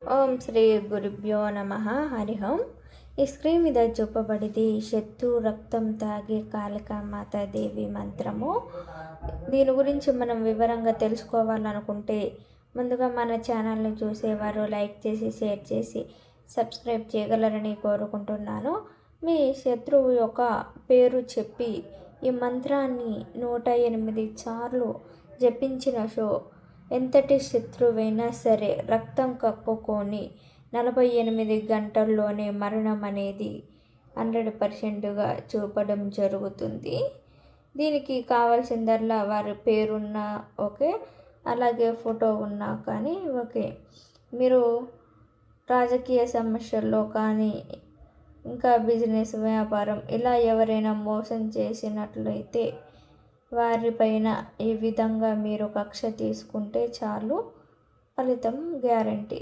ఓం శ్రీ గురుభ్యో నమ. హరి ఓం. ఈ స్క్రీన్ మీద చూపబడిది శత్రు రక్తం తాగే కాళికామాతాదేవి మంత్రము. దీని గురించి మనం వివరంగా తెలుసుకోవాలనుకుంటే ముందుగా మన ఛానల్ని చూసేవారు లైక్ చేసి షేర్ చేసి సబ్స్క్రైబ్ చేయగలరని కోరుకుంటున్నాను. మీ శత్రువు యొక్క పేరు చెప్పి ఈ మంత్రాన్ని 108 సార్లు జపించిన ఎంతటి శత్రువైనా సరే రక్తం కక్కుకొని 48 గంటల్లోనే మరణం అనేది 100%గా చూపడం జరుగుతుంది. దీనికి కావాల్సిందల్లా వారి పేరున్నా ఓకే, అలాగే ఫోటో ఉన్నా కానీ ఓకే. మీరు రాజకీయ సమస్యల్లో కానీ ఇంకా బిజినెస్ వ్యాపారం ఇలా ఎవరైనా మోసం చేసినట్లయితే వారిపైన ఈ విధంగా మీరు కక్ష తీసుకుంటే చాలు, ఫలితం గ్యారంటీ.